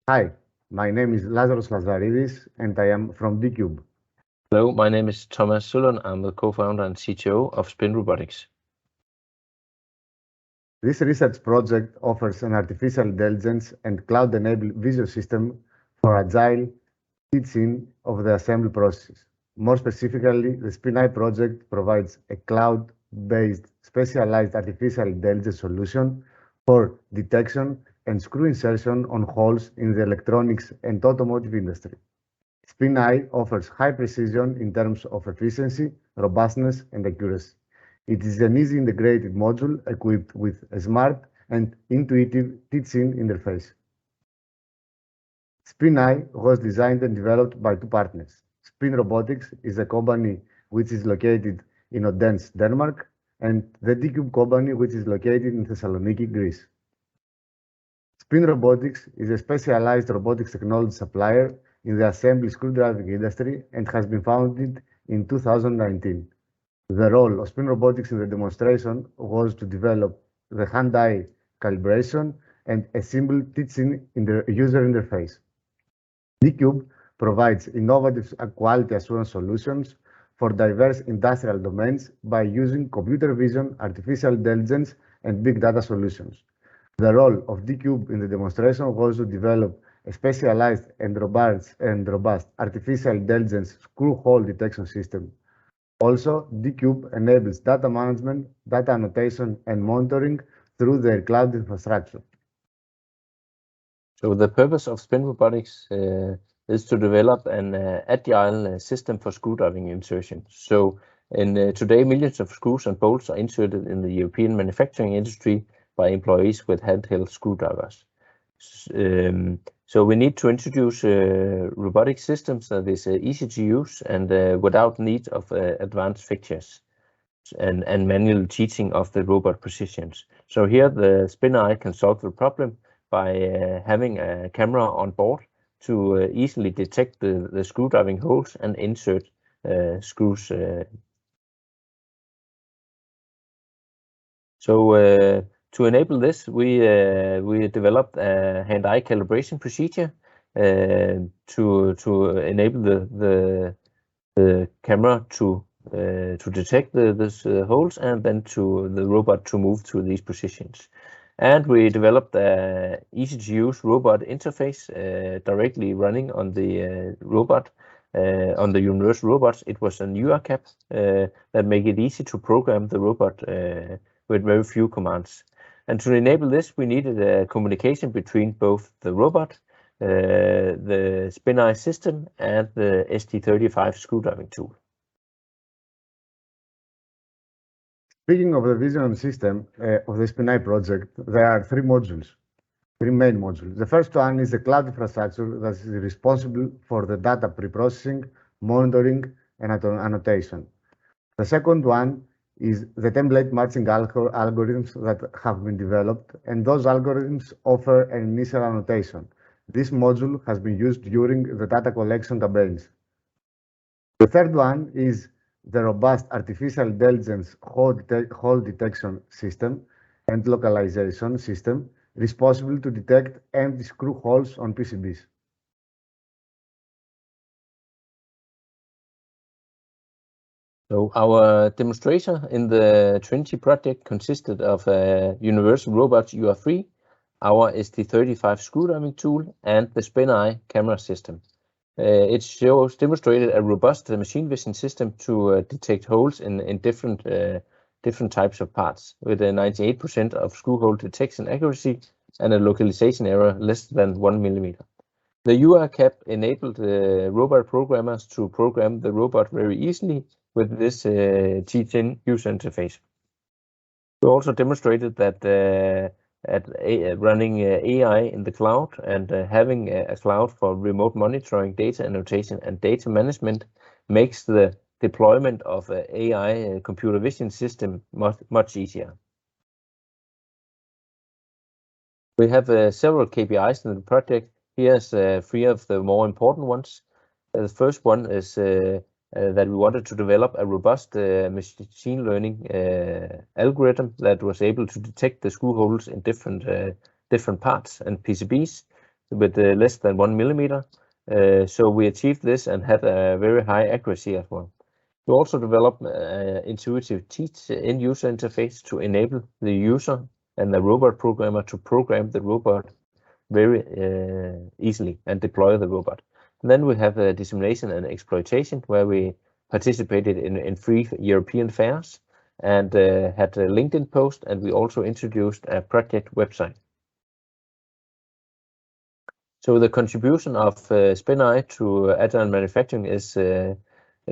Hi, my name is Lazaros Lazaridis and I am from DCube. Hello, my name is Thomas Sulon. I'm the co-founder and CTO of Spin Robotics. This research project offers an artificial intelligence and cloud-enabled vision system for agile teaching of the assembly processes. More specifically, the SPINEYE project provides a cloud-based specialized artificial intelligence solution for detection and screw insertion on holes in the electronics and automotive industry. SPINEYE offers high precision in terms of efficiency, robustness, and accuracy. It is an easy integrated module equipped with a smart and intuitive teaching interface. SPINEYE was designed and developed by two partners. Spin Robotics is a company which is located in Odense, Denmark, and the DCube company which is located in Thessaloniki, Greece. Spin Robotics is a specialized robotics technology supplier in the assembly screwdriving industry and has been founded in 2019. The role of Spin Robotics in the demonstration was to develop the hand-eye calibration and a simple teaching in the user interface. DCube provides innovative quality assurance solutions for diverse industrial domains by using computer vision, artificial intelligence, and big data solutions. The role of DCube in the demonstration was to develop a specialized and robust artificial intelligence screw hole detection system. Also, DCube enables data management, data annotation, and monitoring through their cloud infrastructure. So the purpose of Spin Robotics is to develop an agile system for screwdriving insertion. So today, millions of screws and bolts are inserted in the European manufacturing industry by employees with handheld screwdrivers. So we need to introduce robotic systems that is easy to use and without need of advanced fixtures and manual teaching of the robot positions. So here the SPINEYE can solve the problem by having a camera on board to easily detect the screwdriving holes and insert screws. So to enable this, we developed a hand-eye calibration procedure to enable the camera to detect these holes and then to the robot to move to these positions. And we developed a easy-to-use robot interface directly running on the robot. On the universal robots, it was an URCAP that make it easy to program the robot with very few commands. And to enable this, we needed a communication between both the robot, the SPINEYE system, and the ST35 screwdriving tool. Speaking of the vision system of the SPINEYE project, there are three main modules. The first one is the cloud infrastructure that is responsible for the data pre-processing, monitoring, and annotation. The second one is the template matching algorithms that have been developed, and those algorithms offer an initial annotation. This module has been used during the data collection campaigns. The third one is the robust artificial intelligence hole detection system and localization system responsible to detect empty screw holes on PCBs. So our demonstration in the Trinity project consisted of a universal robot UR3, our ST35 screwdriving tool, and the SPINEYE camera system. It demonstrated a robust machine vision system to detect holes in different types of parts with a 98% of screw hole detection accuracy and a localization error less than 1 millimeter. The URCAP enabled robot programmers to program the robot very easily with this T10 user interface. We also demonstrated that running AI in the cloud and having a cloud for remote monitoring, data annotation, and data management makes the deployment of AI computer vision system much easier. We have several KPIs in the project. Here's three of the more important ones. The first one is that we wanted to develop a robust machine learning algorithm that was able to detect the screw holes in different parts and PCBs. with less than 1 millimeter. So we achieved this and had a very high accuracy as well. We also developed intuitive teach end-user interface to enable the user and the robot programmer to program the robot very easily and deploy the robot. And then we have dissemination and exploitation, where we participated in 3 European fairs and had a LinkedIn post, and we also introduced a project website. So the contribution of Spinai to agile manufacturing is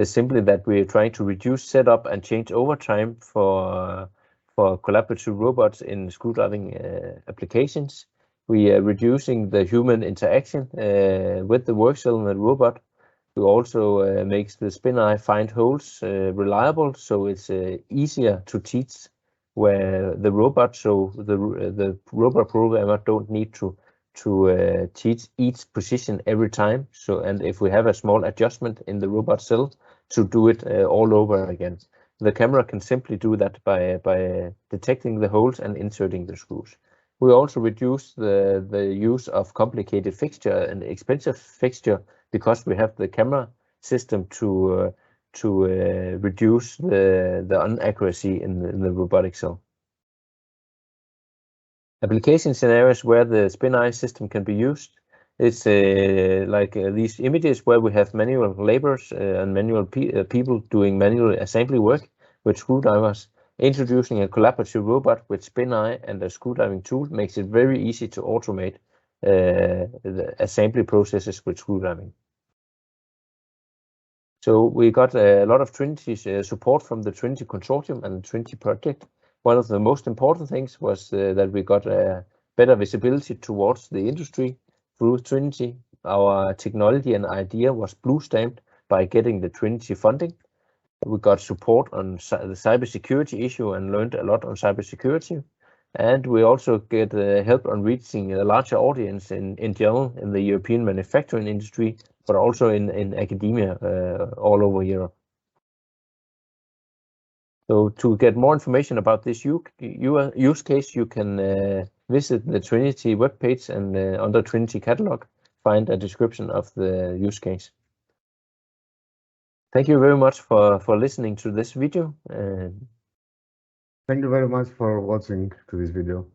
simply that we're trying to reduce setup and change over time for collaborative robots in screwdriving applications. We are reducing the human interaction with the work cell and the robot. We also makes the Spinai find holes reliable, so it's easier to teach where the robot, so the robot programmer don't need to teach each position every time. So, and if we have a small adjustment in the robot cell, to do it all over again. The camera can simply do that by detecting the holes and inserting the screws. We also reduce the use of complicated fixture and expensive fixture because we have the camera system to reduce the inaccuracy in the robotic cell. Application scenarios where the Spinai system can be used. It's like these images where we have manual laborers and manual people doing manual assembly work with screwdrivers. Introducing a collaborative robot with Spinai and a screwdriving tool makes it very easy to automate the assembly processes with screwdriving. So we got a lot of Trinity support from the Trinity Consortium and the Trinity project. One of the most important things was that we got a better visibility towards the industry through Trinity. Our technology and idea was blue stamped by getting the Trinity funding. We got support on the cybersecurity issue and learned a lot on cybersecurity. And we also get help on reaching a larger audience in general in the European manufacturing industry, but also in academia all over Europe. So to get more information about this use case, you can visit the Trinity webpage and under Trinity catalog, find a description of the use case. Thank you very much for listening to this video. Thank you very much for watching to this video.